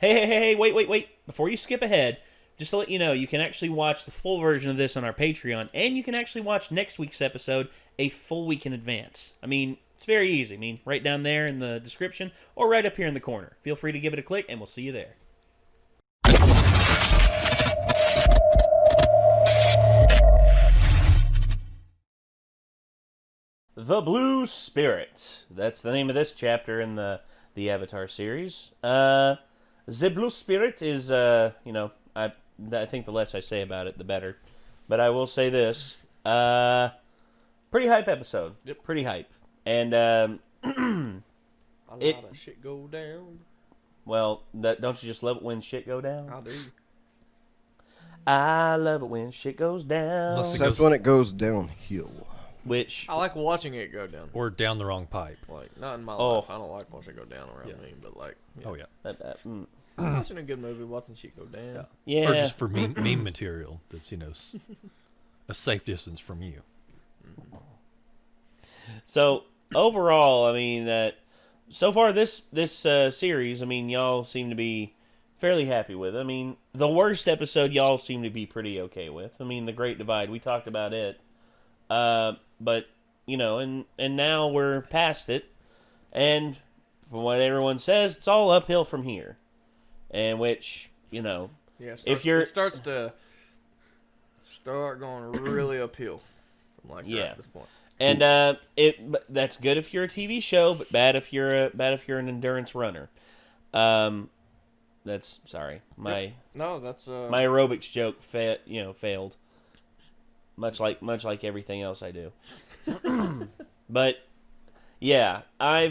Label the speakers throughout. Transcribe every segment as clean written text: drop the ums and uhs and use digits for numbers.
Speaker 1: Hey, wait. Before you skip ahead, just to let you know, you can actually watch the full version of this on our Patreon, and you can actually watch next week's episode a full week in advance. I mean, it's very easy. I mean, right down there in the description, or right up here in the corner. Feel free to give it a click, and we'll see you there. The Blue Spirit. That's the name of this chapter in the Avatar series. The Blue Spirit is, I think the less I say about it, the better. But I will say this. Pretty hype episode.
Speaker 2: Yep.
Speaker 1: Pretty hype. And,
Speaker 2: A lot of shit go down.
Speaker 1: well, don't you just love it when shit go down?
Speaker 2: I do.
Speaker 1: I love it when shit goes down.
Speaker 3: Except when it goes downhill.
Speaker 1: Which,
Speaker 2: I like watching it go down.
Speaker 4: Or down the wrong pipe.
Speaker 2: Like, not in my life. I don't like watching it go down around me, but like... Yeah.
Speaker 4: Oh, yeah.
Speaker 2: Watching a good movie, watching shit go down.
Speaker 1: yeah.
Speaker 4: Or just for meme material that's, a safe distance from you.
Speaker 1: So, overall, I mean, so far this series, I mean, y'all seem to be fairly happy with. I mean, the worst episode y'all seem to be pretty okay with. I mean, the Great Divide, we talked about it. But, and now we're past it. And from what everyone says, it's all uphill from here. And which,
Speaker 2: Yeah,
Speaker 1: it
Speaker 2: starts to start going really uphill from at this point.
Speaker 1: And but that's good if you're a TV show, but bad if you're an endurance runner. That's sorry, my aerobics joke failed. Much like everything else I do. But yeah, I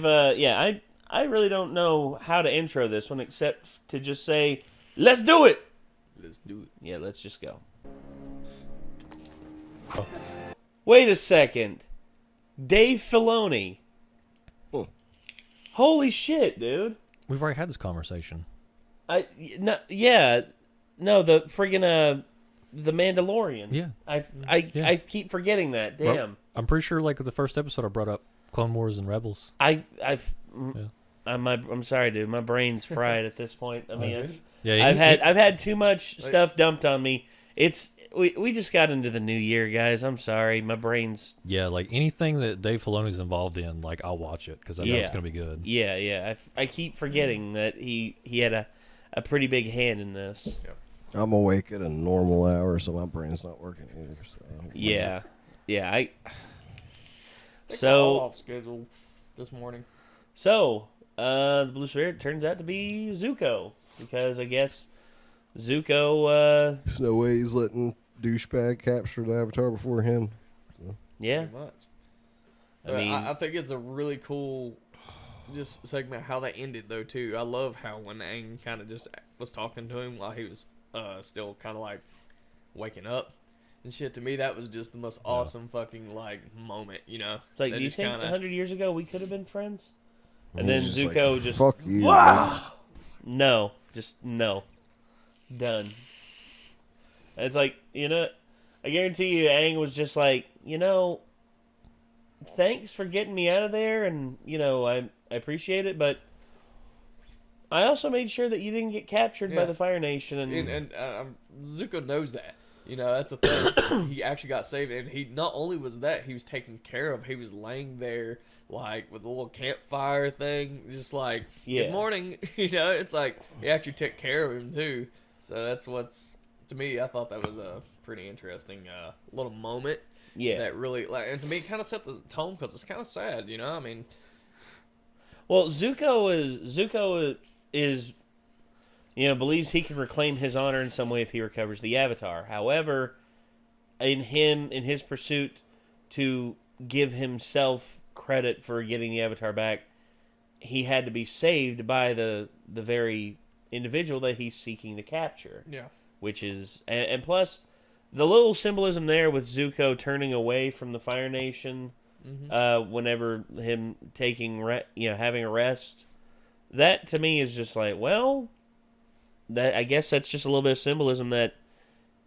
Speaker 1: really don't know how to intro this one except to just say, let's do it.
Speaker 2: Let's do it.
Speaker 1: Yeah, let's just go. Oh. Wait a second. Dave Filoni.
Speaker 3: Huh.
Speaker 1: Holy shit, dude.
Speaker 4: We've already had this conversation.
Speaker 1: The friggin' The Mandalorian.
Speaker 4: Yeah.
Speaker 1: I keep forgetting that. Damn.
Speaker 4: Well, I'm pretty sure like the first episode I brought up Clone Wars and Rebels.
Speaker 1: I'm sorry, dude. My brain's fried at this point. I mean,
Speaker 4: Okay.
Speaker 1: I've had too much stuff dumped on me. We just got into the new year, guys. I'm sorry. My brain's...
Speaker 4: Yeah, like anything that Dave Filoni's involved in, like I'll watch it because I know it's going to be good.
Speaker 1: Yeah. I keep forgetting that he had a pretty big hand in this.
Speaker 2: Yep.
Speaker 3: I'm awake at a normal hour, so my brain's not working either. So
Speaker 1: Yeah.
Speaker 2: So off schedule this morning.
Speaker 1: So, the Blue Spirit turns out to be Zuko. Because I guess Zuko...
Speaker 3: There's no way he's letting douchebag capture the Avatar before him. So.
Speaker 1: Yeah.
Speaker 2: Pretty much.
Speaker 1: I mean...
Speaker 2: I think it's a really cool just segment how they ended, though, too. I love how when Aang kind of just was talking to him while he was still kind of, like, waking up. And shit, to me, that was just the most awesome fucking, like, moment,
Speaker 1: It's like, do you think 100 years ago we could have been friends? And then
Speaker 3: he's
Speaker 1: Zuko
Speaker 3: like,
Speaker 1: just...
Speaker 3: Fuck you.
Speaker 1: Wow! No. Just no. Done. It's like, I guarantee you Aang was just like, thanks for getting me out of there, and, I appreciate it, but I also made sure that you didn't get captured by the Fire Nation. And
Speaker 2: Zuko knows that. That's the thing. He actually got saved, and he not only was that, he was taken care of. He was laying there, like, with a little campfire thing, just like, good morning. It's like, he actually took care of him, too. So that's what's, to me, I thought that was a pretty interesting little moment.
Speaker 1: Yeah.
Speaker 2: That really, like, and to me, it kind of set the tone, because it's kind of sad, I mean.
Speaker 1: Well, Zuko is believes he can reclaim his honor in some way if he recovers the Avatar. However, in his pursuit to give himself credit for getting the Avatar back, he had to be saved by the very individual that he's seeking to capture.
Speaker 2: Yeah. Which
Speaker 1: is, and plus, the little symbolism there with Zuko turning away from the Fire Nation, whenever him taking, having a rest, that to me is just like, well, that I guess that's just a little bit of symbolism that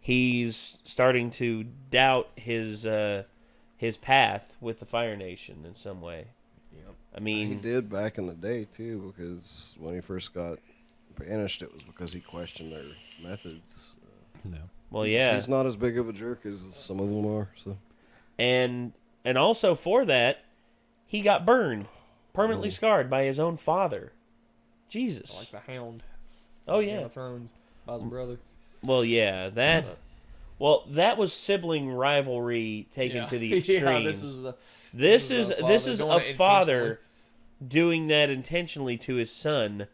Speaker 1: he's starting to doubt his path with the Fire Nation in some way.
Speaker 2: Yep.
Speaker 1: I mean,
Speaker 3: he did back in the day too, because when he first got banished, it was because he questioned their methods.
Speaker 4: No.
Speaker 1: Well, yeah.
Speaker 3: He's not as big of a jerk as some of them are. So,
Speaker 1: And also for that, he got burned, permanently scarred by his own father. Jesus.
Speaker 2: Like the Hound.
Speaker 1: Oh,
Speaker 2: Game
Speaker 1: yeah.
Speaker 2: of Thrones by his brother.
Speaker 1: Well, yeah, that was sibling rivalry taken to the extreme.
Speaker 2: Yeah,
Speaker 1: this is
Speaker 2: doing
Speaker 1: a
Speaker 2: it
Speaker 1: father doing that intentionally to his son.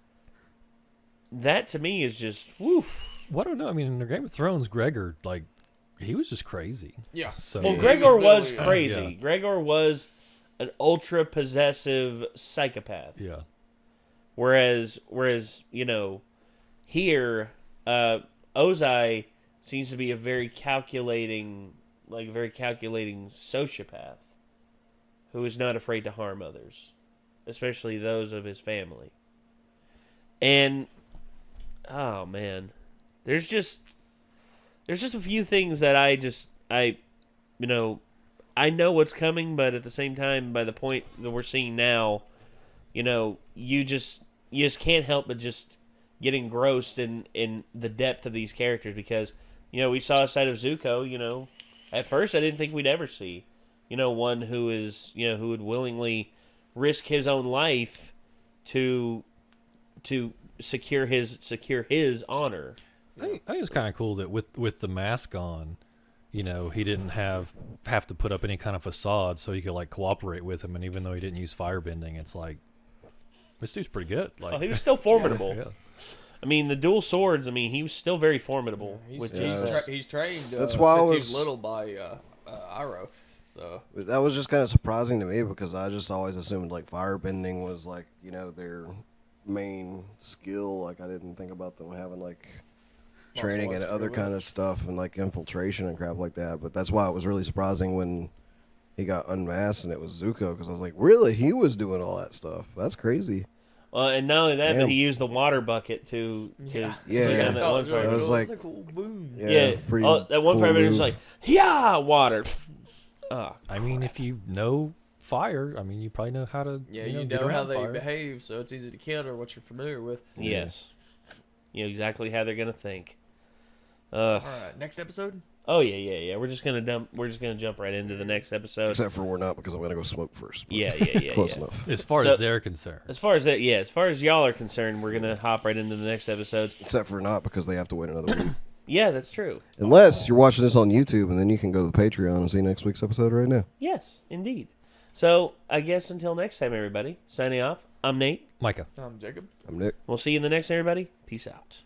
Speaker 1: That to me is just woo.
Speaker 4: Well, I don't know. I mean, in the Game of Thrones, Gregor, like, he was just crazy.
Speaker 2: Yeah.
Speaker 4: So,
Speaker 1: Well,
Speaker 2: Yeah.
Speaker 1: Gregor was
Speaker 2: really,
Speaker 1: crazy.
Speaker 4: yeah.
Speaker 1: Gregor was an ultra possessive psychopath.
Speaker 4: yeah.
Speaker 1: Whereas here, Ozai seems to be a very calculating sociopath who is not afraid to harm others, especially those of his family. And oh man, there's just a few things that I know what's coming, but at the same time, by the point that we're seeing now, you just can't help but just get engrossed in the depth of these characters because, we saw a side of Zuko, at first I didn't think we'd ever see, one who is, who would willingly risk his own life to secure his honor.
Speaker 4: I think it was kind of cool that with the mask on, he didn't have to put up any kind of facade so he could like cooperate with him, and even though he didn't use firebending, it's like this dude's pretty good. Like
Speaker 1: He was still formidable.
Speaker 4: yeah.
Speaker 1: I mean, the dual swords. I mean, he was still very formidable with Jesus.
Speaker 2: He's trained.
Speaker 3: That's why
Speaker 2: since
Speaker 3: I
Speaker 2: he was
Speaker 3: was-
Speaker 2: little by Iroh. So
Speaker 3: that was just kind of surprising to me because I just always assumed like firebending was like their main skill. Like I didn't think about them having like training and
Speaker 2: arts
Speaker 3: other
Speaker 2: crew,
Speaker 3: kind of stuff and like infiltration and crap like that. But that's why it was really surprising when he got unmasked and it was Zuko because I was like, really, he was doing all that stuff? That's crazy.
Speaker 1: And not only that,
Speaker 3: Damn.
Speaker 1: but he used the water bucket to
Speaker 3: Yeah.
Speaker 1: put down that one
Speaker 3: I
Speaker 1: fire.
Speaker 3: was like,
Speaker 2: cool boom.
Speaker 3: yeah, pretty
Speaker 1: that one
Speaker 3: cool
Speaker 1: fire was
Speaker 3: move.
Speaker 1: like, yeah, water. Oh,
Speaker 4: I mean, if you know fire, I mean, you probably know how to.
Speaker 2: Yeah,
Speaker 4: you
Speaker 2: know
Speaker 4: get
Speaker 2: how
Speaker 4: around
Speaker 2: they
Speaker 4: fire.
Speaker 2: behave, so it's easy to counter what you're familiar with.
Speaker 1: yes. You know exactly how they're gonna think.
Speaker 2: All right, next episode.
Speaker 1: Oh yeah. We're just gonna jump right into the next episode.
Speaker 3: Except for we're not because I'm gonna go smoke first. but
Speaker 1: Yeah.
Speaker 3: Close enough.
Speaker 4: As far
Speaker 1: So-
Speaker 4: as they're concerned.
Speaker 1: As far as y'all are concerned, we're gonna hop right into the next episode.
Speaker 3: Except for not because they have to wait another week.
Speaker 1: Yeah, that's true.
Speaker 3: Unless you're watching this on YouTube and then you can go to the Patreon and see next week's episode right now.
Speaker 1: Yes, indeed. So I guess until next time, everybody. Signing off. I'm Nate.
Speaker 4: Micah.
Speaker 2: I'm Jacob.
Speaker 3: I'm Nick.
Speaker 1: We'll see you in the next, everybody. Peace out.